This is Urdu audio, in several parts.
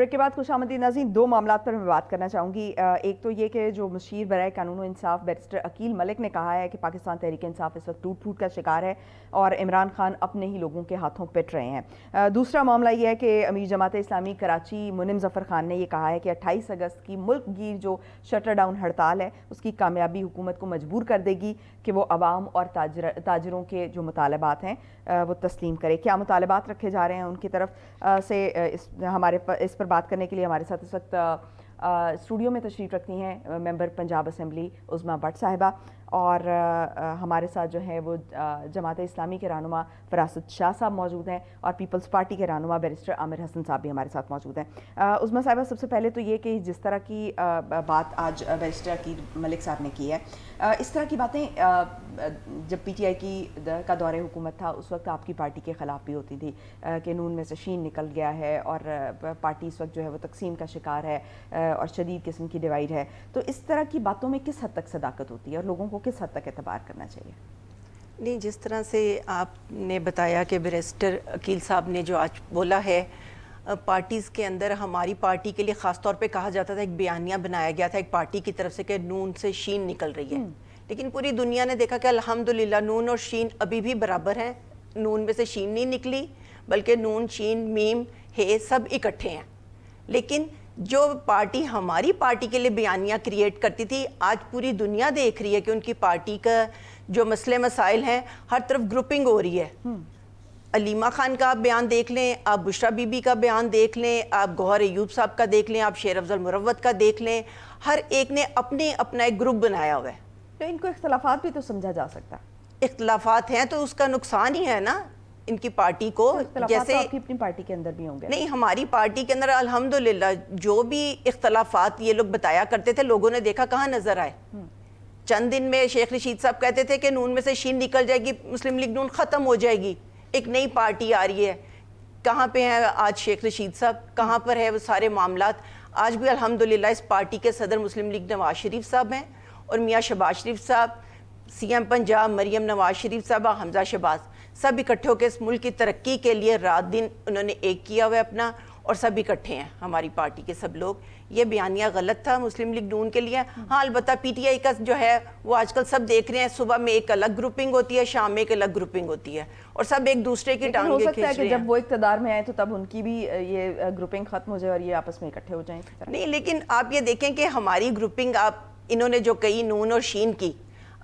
بریک کے بعد خوش آمدید ناظرین، دو معاملات پر میں بات کرنا چاہوں گی۔ ایک تو یہ کہ جو مشیر برائے قانون و انصاف بیرسٹر عقیل ملک نے کہا ہے کہ پاکستان تحریک انصاف اس وقت ٹوٹ پھوٹ کا شکار ہے اور عمران خان اپنے ہی لوگوں کے ہاتھوں پٹ رہے ہیں۔ دوسرا معاملہ یہ ہے کہ امیر جماعت اسلامی کراچی منم ظفر خان نے یہ کہا ہے کہ 28 اگست کی ملک گیر جو شٹر ڈاؤن ہڑتال ہے اس کی کامیابی حکومت کو مجبور کر دے گی کہ وہ عوام اور تاجروں کے جو مطالبات ہیں وہ تسلیم کرے۔ کیا مطالبات رکھے جا رہے ہیں ان کی طرف سے اس پر بات کرنے کے لیے ہمارے ساتھ اس وقت اسٹوڈیو میں تشریف رکھتی ہیں ممبر پنجاب اسمبلی عظمیٰ بٹ صاحبہ، اور ہمارے ساتھ جو ہے وہ جماعت اسلامی کے رہنما فراست شاہ صاحب موجود ہیں، اور پیپلز پارٹی کے رہنما بیرسٹر عامر حسن صاحب بھی ہمارے ساتھ موجود ہیں۔ عظمیٰ صاحبہ، سب سے پہلے تو یہ کہ جس طرح کی بات آج بیرسٹر عقیل ملک صاحب نے کی ہے، اس طرح کی باتیں جب پی ٹی آئی کا دور حکومت تھا اس وقت آپ کی پارٹی کے خلاف بھی ہوتی تھی کہ نون میں سے شین نکل گیا ہے اور پارٹی اس وقت جو ہے وہ تقسیم کا شکار ہے اور شدید قسم کی ڈیوائڈ ہے، تو اس طرح کی باتوں میں کس حد تک صداقت ہوتی ہے اور لوگوں کو کس حد تک اعتبار کرنا چاہیے؟ نہیں، جس طرح سے آپ نے بتایا کہ بیرسٹر عقیل صاحب نے جو آج بولا ہے، پارٹیز کے اندر ہماری پارٹی کے لیے خاص طور پہ کہا جاتا تھا، ایک بیانیہ بنایا گیا تھا ایک پارٹی کی طرف سے کہ نون سے شین نکل رہی ہے، لیکن پوری دنیا نے دیکھا کہ الحمدللہ نون اور شین ابھی بھی برابر ہیں۔ نون میں سے شین نہیں نکلی، بلکہ نون، شین، میم، ہے سب اکٹھے ہیں۔ لیکن جو پارٹی ہماری پارٹی کے لیے بیانیہ کریٹ کرتی تھی، آج پوری دنیا دیکھ رہی ہے کہ ان کی پارٹی کا جو مسئلے مسائل ہیں ہر طرف گروپنگ ہو رہی ہے۔ علیمہ خان کا آپ بیان دیکھ لیں، آپ بشرا بی بی کا بیان دیکھ لیں، آپ گوہر ایوب صاحب کا دیکھ لیں، آپ شیر افضل مروت کا دیکھ لیں، ہر ایک نے اپنا ایک گروپ بنایا ہوا ہے۔ تو ان کو اختلافات بھی تو سمجھا جا سکتا ہے۔ اختلافات ہیں تو اس کا نقصان ہی ہے نا ان کی پارٹی کو، جیسے آپ کی اپنی پارٹی کے اندر بھی ہوں گے۔ نہیں، ہماری پارٹی کے اندر الحمدللہ جو بھی اختلافات یہ لوگ بتایا کرتے تھے لوگوں نے دیکھا کہاں نظر آئے۔ چند دن میں شیخ رشید صاحب کہتے تھے کہ نون میں سے شین نکل جائے گی، مسلم لیگ نون ختم ہو جائے گی، ایک نئی پارٹی آ رہی ہے۔ کہاں پہ ہیں آج شیخ رشید صاحب؟ کہاں پر ہے وہ سارے معاملات؟ آج بھی الحمدللہ اس پارٹی کے صدر مسلم لیگ نواز شریف صاحب ہیں، اور میاں شہباز شریف صاحب، سی ایم پنجاب مریم نواز شریف صاحبہ، حمزہ شہباز، سب اکٹھے ہو کے اس ملک کی ترقی کے لیے رات دن انہوں نے ایک کیا ہوا ہے اپنا، اور سب اکٹھے ہیں ہماری پارٹی کے سب لوگ۔ یہ بیانیہ غلط تھا مسلم لیگ نون کے لیے۔ ہاں، البتہ پی ٹی آئی کا جو ہے وہ آج کل سب دیکھ رہے ہیں، صبح میں ایک الگ گروپنگ ہوتی ہے، شام میں ایک الگ گروپنگ ہوتی ہے، اور سب ایک دوسرے کی ٹانگیں کھینچ رہے ہیں۔ ہو سکتا ہے کہ جب وہ اقتدار میں آئے تو تب ان کی بھی یہ گروپنگ ختم ہو جائے اور یہ آپس میں اکٹھے ہو جائیں۔ نہیں، لیکن آپ یہ دیکھیں کہ ہماری گروپنگ انہوں نے جو کہی نون اور شین کی،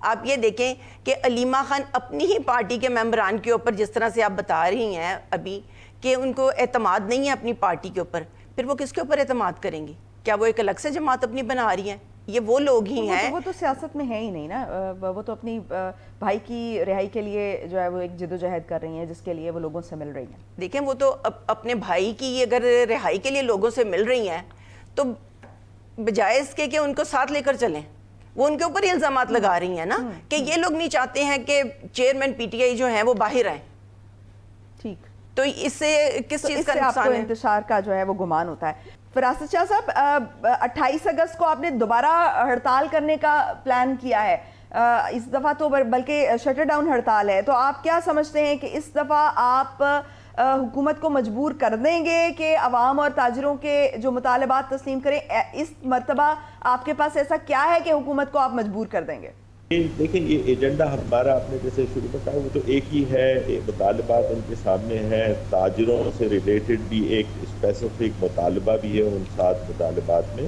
آپ یہ دیکھیں کہ علیمہ خان اپنی ہی پارٹی کے ممبران کے اوپر جس طرح سے آپ بتا رہی ہیں ابھی کہ ان کو اعتماد نہیں ہے اپنی پارٹی کے اوپر، پھر وہ کس کے اوپر اعتماد کریں گی؟ کیا وہ ایک الگ سے جماعت اپنی بنا رہی ہیں؟ یہ وہ لوگ ہی ہیں۔ وہ تو سیاست میں ہے ہی نہیں نا، وہ تو اپنی بھائی کی رہائی کے لیے جو ہے وہ ایک جدوجہد کر رہی ہیں جس کے لیے وہ لوگوں سے مل رہی ہیں۔ دیکھیں، وہ تو اپنے بھائی کی اگر رہائی کے لیے لوگوں سے مل رہی ہیں تو بجائے اس کے کہ ان کو ساتھ لے کر چلیں، وہ ان کے اوپر ہی الزامات لگا رہی ہیں نا کہ یہ لوگ نہیں چاہتے ہیں کہ چیئرمین پی ٹی آئی جو ہیں وہ باہر آئیں۔ ٹھیک، تو اس سے کس چیز کا آپ کو نقصان ہے؟ انتشار کا جو ہے وہ گمان ہوتا ہے۔ فراست شاہ صاحب، 28 اگست کو آپ نے دوبارہ ہڑتال کرنے کا پلان کیا ہے، اس دفعہ تو بلکہ شٹر ڈاؤن ہڑتال ہے، تو آپ کیا سمجھتے ہیں کہ اس دفعہ آپ حکومت کو مجبور کر دیں گے کہ عوام اور تاجروں کے جو مطالبات تسلیم کریں؟ اس مرتبہ آپ کے پاس ایسا کیا ہے کہ حکومت کو آپ مجبور کر دیں گے؟ دیکھیں، یہ ایجنڈا ہمارا آپ نے جیسے شروع میں کہا وہ تو ایک ہی ہے، مطالبات ان کے سامنے ہیں، تاجروں سے ریلیٹڈ بھی ایک اسپیسیفک مطالبہ بھی ہے ان 7 مطالبات میں،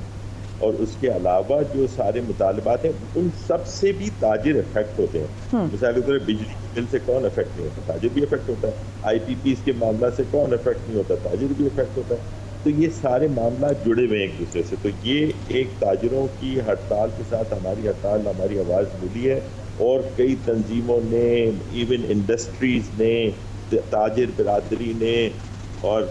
اور اس کے علاوہ جو سارے مطالبات ہیں ان سب سے بھی تاجر افیکٹ ہوتے ہیں۔ مثال کے طور پر بجلی کے بل سے کون افیکٹ نہیں ہوتا؟ تاجر بھی افیکٹ ہوتا ہے۔ آئی پی پیز کے معاملات سے کون افیکٹ نہیں ہوتا؟ تاجر بھی افیکٹ ہوتا ہے۔ تو یہ سارے معاملات جڑے ہوئے ہیں ایک دوسرے سے، تو یہ ایک تاجروں کی ہڑتال کے ساتھ ہماری ہڑتال، ہماری آواز ملی ہے، اور کئی تنظیموں نے، ایون انڈسٹریز نے، تاجر برادری نے اور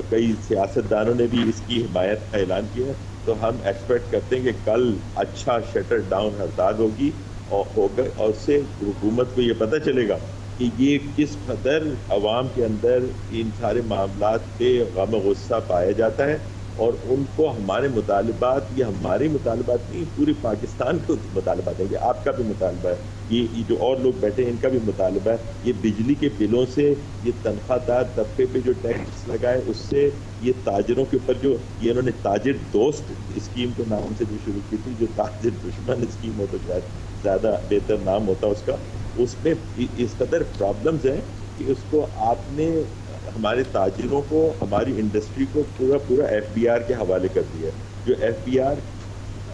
کئی سیاستدانوں نے بھی اس کی حمایت کا اعلان کیا ہے۔ تو ہم ایکسپیکٹ کرتے ہیں کہ کل اچھا شٹر ڈاؤن ہڑتال ہوگی، اور اس سے حکومت کو یہ پتہ چلے گا کہ یہ کس قدر عوام کے اندر ان سارے معاملات پہ غم و غصہ پایا جاتا ہے، اور ان کو ہمارے مطالبات، یہ ہمارے مطالبات نہیں، پورے پاکستان کے مطالبات ہیں، یہ آپ کا بھی مطالبہ ہے، یہ جو اور لوگ بیٹھے ہیں ان کا بھی مطالبہ ہے، یہ بجلی کے بلوں سے، یہ تنخواہ دار طبقے پہ جو ٹیکس لگائے اس سے، یہ تاجروں کے اوپر جو یہ انہوں نے تاجر دوست اسکیم کے نام سے جو شروع کی تھی، جو تاجر دشمن اسکیم ہو تو شاید زیادہ بہتر نام ہوتا اس کا، اس میں اس قدر پرابلمز ہیں کہ اس کو آپ نے ہمارے تاجروں کو، ہماری انڈسٹری کو پورا ایف بی آر کے حوالے کر دیا ہے. جو ایف بی آر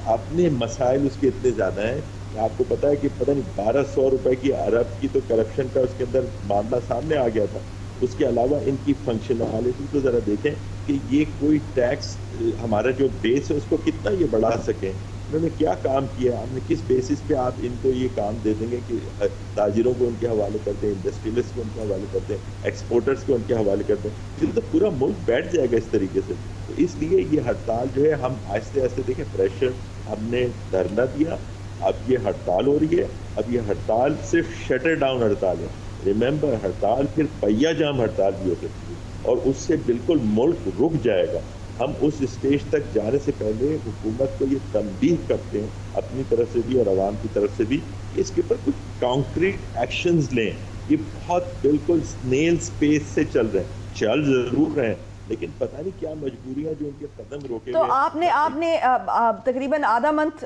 اپنے مسائل اس کے اتنے زیادہ ہیں کہ آپ کو پتا ہے کہ پتہ نہیں 1200 روپے کی ارب کی تو کرپشن کا اس کے اندر معاملہ سامنے آ گیا تھا. اس کے علاوہ ان کی فنکشنالٹی کو ذرا دیکھیں کہ یہ کوئی ٹیکس ہمارا جو بیس ہے اس کو کتنا یہ بڑھا سکیں. انہوں نے کیا کام کیا، ہم نے کس بیسس پہ آپ ان کو یہ کام دے دیں گے کہ تاجروں کو ان کے حوالے کرتے ہیں، انڈسٹریلسٹ کو ان کے حوالے کرتے ہیں، ایکسپورٹرز کو ان کے حوالے کرتے ہیں، پھر تو پورا ملک بیٹھ جائے گا اس طریقے سے. تو اس لیے یہ ہڑتال جو ہے ہم آہستہ آہستہ دیکھیں، پریشر ہم نے دھرنا دیا، اب یہ ہڑتال ہو رہی ہے. اب یہ ہڑتال صرف شٹر ڈاؤن ہڑتال ہے، ریممبر ہڑتال پھر پہیا جام ہڑتال بھی ہو سکتی ہے اور اس سے بالکل ملک رک جائے گا. ہم اس اسٹیج تک جانے سے پہلے حکومت کو یہ تنبیہ کرتے ہیں اپنی طرف سے بھی اور عوام کی طرف سے بھی کہ اس کے اوپر کچھ کانکریٹ ایکشنز لیں. یہ بہت بالکل سنیل سپیس سے چل رہے ہیں، چل ضرور رہے ہیں لیکن پتہ نہیں کیا مجبوریاں جو ان کے قدم روکے تو آپ نے تقریباً آدھا منتھ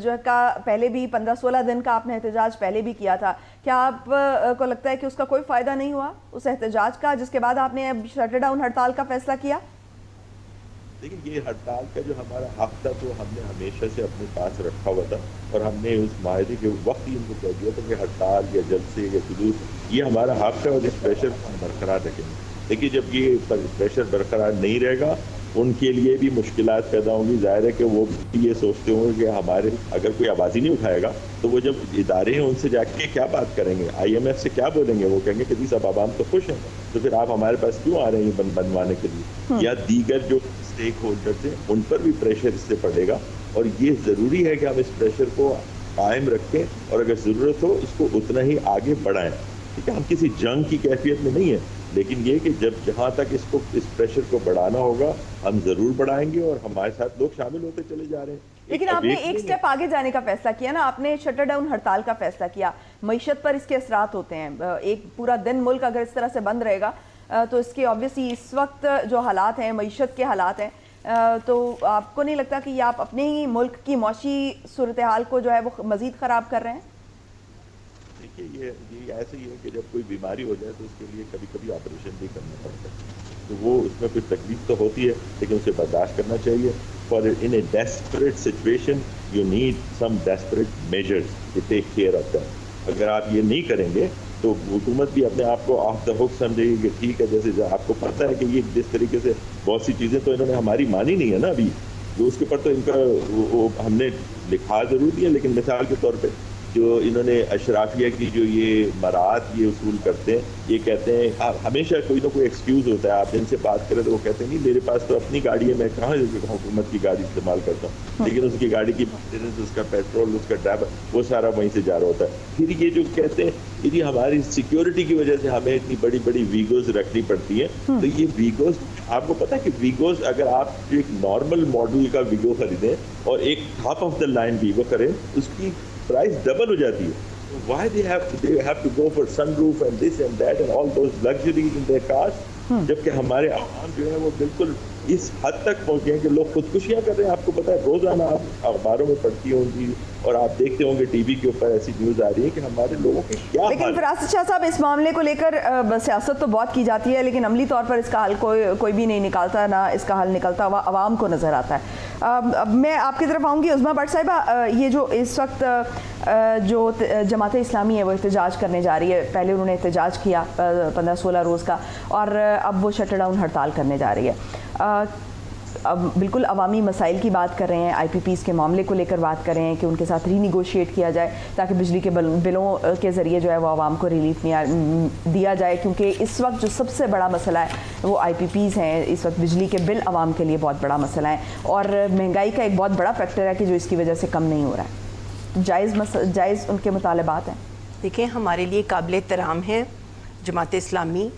جو کا پہلے بھی 15-16 دن کا آپ نے احتجاج پہلے بھی کیا تھا. کیا آپ کو لگتا ہے کہ اس کا کوئی فائدہ نہیں ہوا اس احتجاج کا، جس کے بعد آپ نے شٹر ڈاؤن ہڑتال کا فیصلہ کیا؟ لیکن یہ ہڑتال کا جو ہمارا حق تھا تو ہم نے ہمیشہ سے اپنے پاس رکھا ہوا تھا اور ہم نے اس معاہدے کے وقت ہی ان کو کہہ دیا تھا کہ ہڑتال یا جلسے یا جلوس یہ ہمارا حق ہے اور اس پریشر کو ہم برقرار رکھیں گے. لیکن جب یہ پریشر برقرار نہیں رہے گا ان کے لیے بھی مشکلات پیدا ہوں گی. ظاہر ہے کہ وہ بھی یہ سوچتے ہوں گے کہ ہمارے اگر کوئی آوازی نہیں اٹھائے گا تو وہ جب ادارے ہیں ان سے جا کے کیا بات کریں گے، آئی ایم ایف سے کیا بولیں گے، وہ کہیں گے کہ جی صاحب عوام تو خوش ہیں تو پھر آپ ہمارے پاس کیوں آ رہے ہیں بنوانے کے لیے. یا دیگر جو اسٹیک ہولڈرز ہیں ان پر بھی پریشر اس سے پڑے گا اور یہ ضروری ہے کہ ہم اس پریشر کو قائم رکھیں اور اگر ضرورت ہو اس کو اتنا ہی آگے بڑھائیں. ٹھیک ہے، ہم کسی جنگ کی کیفیت میں نہیں ہیں لیکن یہ کہ جب جہاں تک اس پریشر کو بڑھانا ہوگا ہم ضرور بڑھائیں گے اور ہمارے ساتھ لوگ شامل ہوتے چلے جا رہے ہیں. لیکن آپ نے ایک سٹیپ آگے جانے کا فیصلہ کیا نا، آپ نے شٹر ڈاؤن ہڑتال کا فیصلہ کیا. معیشت پر اس کے اثرات ہوتے ہیں، ایک پورا دن ملک اگر اس طرح سے بند رہے گا تو اس کے آبویسلی اس وقت جو حالات ہیں، معیشت کے حالات ہیں، تو آپ کو نہیں لگتا کہ یہ آپ اپنے ہی ملک کی معاشی صورتحال کو جو ہے وہ مزید خراب کر رہے ہیں؟ دیکھیے یہ ایسے ہی ہے کہ جب کوئی بیماری ہو جائے تو اس کے لیے کبھی کبھی آپریشن بھی کرنا پڑتا ہے تو وہ اس میں کوئی تکلیف تو ہوتی ہے لیکن اسے برداشت کرنا چاہیے. For in a desperate situation you need some desperate measures to take care of that. اگر آپ یہ نہیں کریں گے تو حکومت بھی اپنے آپ کو آف دا ہک سمجھے گی کہ ٹھیک ہے، جیسے آپ کو پتہ ہے کہ یہ جس طریقے سے بہت سی چیزیں تو انہوں نے ہماری مانی نہیں ہے نا ابھی، جو اس کے اوپر تو ان کا ہم نے لکھا ضرور دیا لیکن مثال کے طور پہ جو انہوں نے اشرافیہ کی جو یہ مراعات یہ اصول کرتے ہیں، یہ کہتے ہیں ہمیشہ کوئی نہ کوئی ایکسکیوز ہوتا ہے. آپ جن سے بات کریں تو وہ کہتے ہیں نہیں میرے پاس تو اپنی گاڑی ہے، میں کہاں حکومت کی گاڑی استعمال کرتا ہوں، لیکن اس کی گاڑی کی مینٹیننس، اس کا پیٹرول، اس کا ڈرائیور وہ سارا وہیں سے جا رہا ہوتا ہے. پھر یہ جو کہتے ہیں یہ ہماری سیکیورٹی کی وجہ سے ہمیں اتنی بڑی بڑی ویگوز رکھنی پڑتی ہیں. تو یہ ویگوز آپ کو پتا ہے کہ ویگوز اگر آپ ایک نارمل ماڈل کا ویگو خریدیں اور ایک top of the line Vigo کریں اس کی پرائس ڈبل ہو جاتی ہے. Why they have to go for sunroof and this and that and all those luxuries in their cars, جبکہ ہمارے عوام جو ہے وہ بالکل اس حد تک پہنچ گئے ہیں کہ لوگ خودکشیاں کر رہے ہیں. آپ کو پتا ہے روزانہ آپ اخباروں میں پڑھتی ہوں گی اور آپ دیکھتے ہوں گے ٹی وی کے اوپر ایسی نیوز آ رہی ہے کہ ہمارے لوگوں کے کیا. لیکن فراست شاہ صاحب اس معاملے کو لے کر سیاست تو بہت کی جاتی ہے لیکن عملی طور پر اس کا حل کوئی بھی نہیں نکالتا، نہ اس کا حل نکلتا ہوا عوام کو نظر آتا ہے. اب میں آپ کی طرف آؤں گی. عظمیٰ بٹ صاحبہ، یہ جو اس وقت جو جماعت اسلامی ہے وہ احتجاج کرنے جا رہی ہے، پہلے انہوں نے احتجاج کیا 15-16 روز کا اور اب وہ شٹر ڈاؤن ہڑتال کرنے جا رہی ہے. اب بالکل عوامی مسائل کی بات کر رہے ہیں، آئی پی پیز کے معاملے کو لے کر بات کر رہے ہیں کہ ان کے ساتھ ری نیگوشیٹ کیا جائے تاکہ بجلی کے بلوں کے ذریعے جو ہے وہ عوام کو ریلیف دیا جائے، کیونکہ اس وقت جو سب سے بڑا مسئلہ ہے وہ آئی پی پیز ہیں. اس وقت بجلی کے بل عوام کے لیے بہت بڑا مسئلہ ہے اور مہنگائی کا ایک بہت بڑا فیکٹر ہے کہ جو اس کی وجہ سے کم نہیں ہو رہا ہے. جائز ان کے مطالبات ہیں. دیکھیں، ہمارے لیے قابل احترام ہے جماعت اسلامی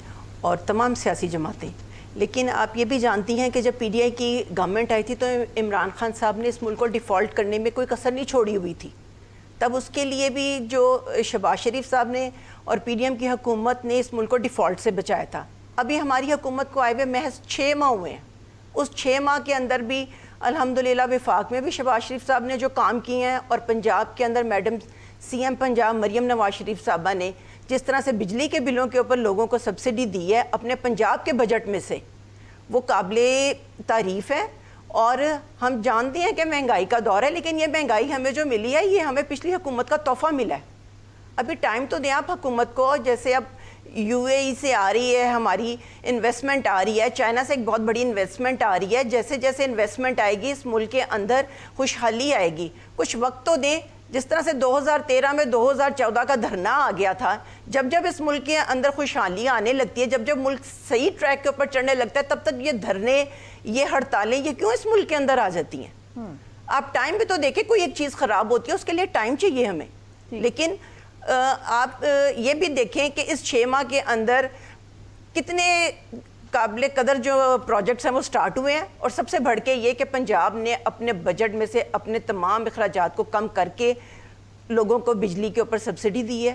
اور تمام سیاسی جماعتیں، لیکن آپ یہ بھی جانتی ہیں کہ جب پی ڈی آئی کی گورنمنٹ آئی تھی تو عمران خان صاحب نے اس ملک کو ڈیفالٹ کرنے میں کوئی کسر نہیں چھوڑی ہوئی تھی. تب اس کے لیے بھی جو شہباز شریف صاحب نے اور پی ڈی ایم کی حکومت نے اس ملک کو ڈیفالٹ سے بچایا تھا. ابھی ہماری حکومت کو آئے ہوئے محض 6 ماہ ہوئے ہیں. اس 6 ماہ کے اندر بھی الحمدللہ وفاق میں بھی شہباز شریف صاحب نے جو کام کیے ہیں, اور پنجاب کے اندر madam C M Punjab Maryam Nawaz Sharif صاحبہ نے جس طرح سے بجلی کے بلوں کے اوپر لوگوں کو سبسڈی دی ہے اپنے پنجاب کے بجٹ میں سے, وہ قابل تعریف ہے. اور ہم جانتے ہیں کہ مہنگائی کا دور ہے, لیکن یہ مہنگائی ہمیں جو ملی ہے یہ ہمیں پچھلی حکومت کا تحفہ ملا ہے. ابھی ٹائم تو دیں آپ حکومت کو. جیسے اب یو اے ای سے آ رہی ہے ہماری انویسٹمنٹ آ رہی ہے, چائنا سے ایک بہت بڑی انویسٹمنٹ آ رہی ہے. جیسے جیسے انویسٹمنٹ آئے گی اس ملک کے اندر خوشحالی آئے گی. کچھ وقت تو دیں. جس طرح سے 2013 میں 2014 کا دھرنا آ گیا تھا, جب جب اس ملک کے اندر خوشحالی آنے لگتی ہے, جب جب ملک صحیح ٹریک کے اوپر چڑھنے لگتا ہے, تب تک یہ دھرنے, یہ ہڑتالیں, یہ کیوں اس ملک کے اندر آ جاتی ہیں؟ آپ ٹائم بھی تو دیکھیں, کوئی ایک چیز خراب ہوتی ہے اس کے لیے ٹائم چاہیے ہمیں. لیکن آپ یہ بھی دیکھیں کہ اس 6 ماہ کے اندر کتنے قابل قدر جو پروجیکٹس ہیں وہ سٹارٹ ہوئے ہیں. اور سب سے بڑھ کے یہ کہ پنجاب نے اپنے بجٹ میں سے اپنے تمام اخراجات کو کم کر کے لوگوں کو بجلی کے اوپر سبسڈی دی ہے,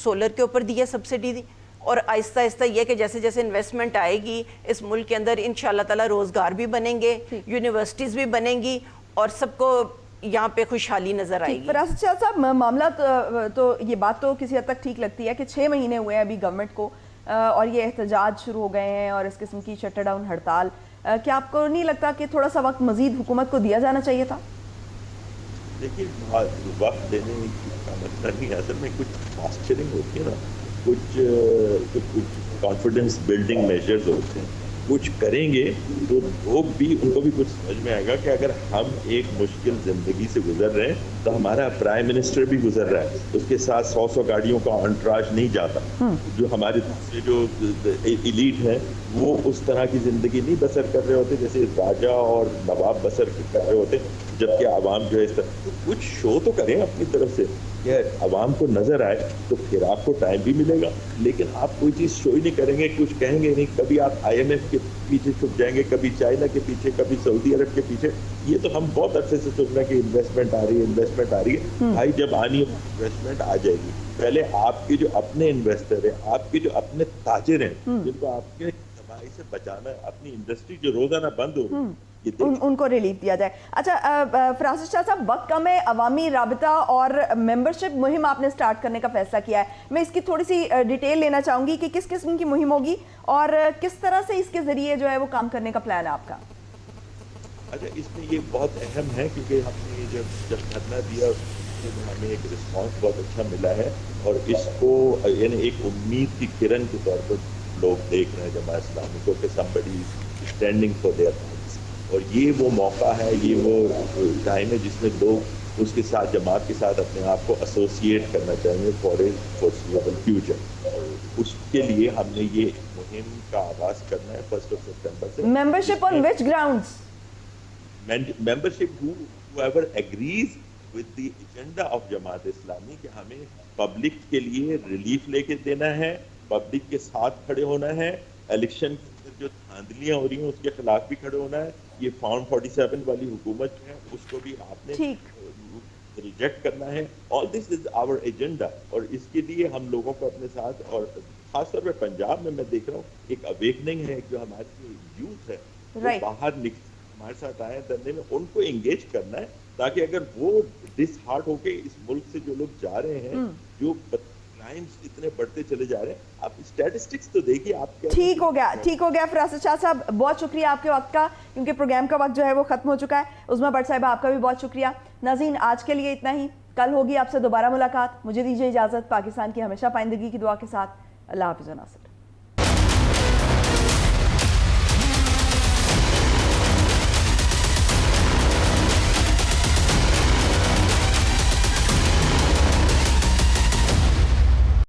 سولر کے اوپر دی ہے سبسڈی دی. اور آہستہ آہستہ یہ کہ جیسے جیسے انویسٹمنٹ آئے گی اس ملک کے اندر انشاءاللہ تعالی روزگار بھی بنیں گے, یونیورسٹیز بھی بنیں گی, اور سب کو یہاں پہ خوشحالی نظر آئے گی. فراست شاہ صاحب, معاملہ تو یہ بات تو کسی حد تک ٹھیک لگتی ہے کہ 6 مہینے ہوئے ہیں ابھی گورنمنٹ کو, اور یہ احتجاج شروع ہو گئے ہیں اور اس قسم کی شٹر ڈاؤن ہڑتال. کیا آپ کو نہیں لگتا کہ تھوڑا سا وقت مزید حکومت کو دیا جانا چاہیے تھا؟ دیکھیے وقت دینے کا مطلب نہیں, اصل میں کچھ پاسچرنگ ہوتی ہے نا, کچھ کانفیڈنس بلڈنگ میجرز ہوتے ہیں. کچھ کریں گے تو لوگ بھی, ان کو بھی کچھ سمجھ میں آئے گا کہ اگر ہم ایک مشکل زندگی سے گزر رہے ہیں تو ہمارا پرائم منسٹر بھی گزر رہا ہے, اس کے ساتھ 100 گاڑیوں کا انٹراج نہیں جاتا. جو ہمارے دوسرے جو ایلیٹ ہیں وہ اس طرح کی زندگی نہیں بسر کر رہے ہوتے جیسے راجہ اور نواب بسر کر رہے ہوتے, جبکہ عوام جو ہے اس طرح کچھ شو تو کریں اپنی طرف سے کہ عوام کو نظر آئے, تو پھر آپ کو ٹائم بھی ملے گا. لیکن آپ کوئی چیز شو ہی نہیں کریں گے, کچھ کہیں گے نہیں, کبھی آپ IMF کے پیچھے چھپ جائیں گے, کبھی چائنا کے پیچھے, کبھی سعودی عرب کے پیچھے. یہ تو ہم بہت عرصے سے سن رہے ہیں کہ انویسٹمنٹ آ رہی ہے, انویسٹمنٹ آ رہی ہے. بھائی جب آنی ہے انویسٹمنٹ آ جائے گی. پہلے آپ کے جو اپنے انویسٹر ہیں, آپ کے جو اپنے تاجر ہیں, جن کو آپ کے کمائی سے بچانا ہے, اپنی انڈسٹری جو روزانہ بند ہو رہی ہے, ان کو ریلیف دیا جائے. اچھا فراست شاہ صاحب, وقت کم ہے, عوامی رابطہ اور ممبرشپ مہم آپ نے سٹارٹ کرنے کا فیصلہ کیا ہے. میں اس کی تھوڑی سی ڈیٹیل لینا چاہوں گی کہ کس قسم کی مہم ہوگی اور کس طرح سے اس کے ذریعے جو ہے وہ کام کرنے کا پلان ہے آپ کا. اچھا, اس میں یہ بہت اہم ہے کیونکہ ہم نے جب دھرنا دیا ہمیں ایک رسپانس بہت اچھا ملا ہے, اور اس کو یعنی ایک امید کی کرن کے طور پر لوگ دیکھ رہے ہیں جماعت اسلامی کو کہ somebody is standing for their rights. اور یہ وہ موقع ہے, یہ وہ ٹائم ہے جس میں لوگ اس کے ساتھ, جماعت کے ساتھ اپنے آپ کو ایسوسیٹ کرنا چاہیں گے فار اے فورسیبل فیوچر. اس کے لیے ہم نے یہ مہم کا آغاز کرنا ہے 1 سپٹمبر سے. Membership on which grounds? membership whoever agrees with the agenda of Jamaat Islami کہ ہمیں پبلک کے لیے ریلیف لے کے دینا ہے, پبلک کے ساتھ کھڑے ہونا ہے, الیکشن کے اندر جو دھاندلیاں ہو رہی ہیں اس کے خلاف بھی کھڑے ہونا ہے. یہ فارم 47 والی حکومت جو ہے اس کو بھی آپ نے ریجیکٹ کرنا ہے. آل دس از آور ایجنڈا, اور اس کے لیے ہم لوگوں کو اپنے ساتھ, اور خاص طور پہ پنجاب میں دیکھ رہا ہوں ایک اویکننگ ہے, جو ہماری یوتھ ہے وہ باہر ہمارے ساتھ آئے ہیں دھرنے میں, ان کو انگیج کرنا ہے تاکہ اگر وہ ڈس ہارٹ ہو کے اس ملک سے جو لوگ جا رہے ہیں, جو کرائمز اتنے بڑھتے چلے جا رہے ہیں, آپ اسٹیٹسٹکس تو دیکھیے. آپ ٹھیک ہو گیا فراست شاہ صاحب, بہت شکریہ آپ کے وقت کا, کیونکہ پروگرام کا وقت جو ہے وہ ختم ہو چکا ہے. عظمیٰ بٹ صاحبہ آپ کا بھی بہت شکریہ. ناظرین آج کے لیے اتنا ہی, کل ہوگی آپ سے دوبارہ ملاقات. مجھے دیجیے اجازت پاکستان کی ہمیشہ پائندگی کی دعا کے ساتھ. اللہ حافظ. ناصر.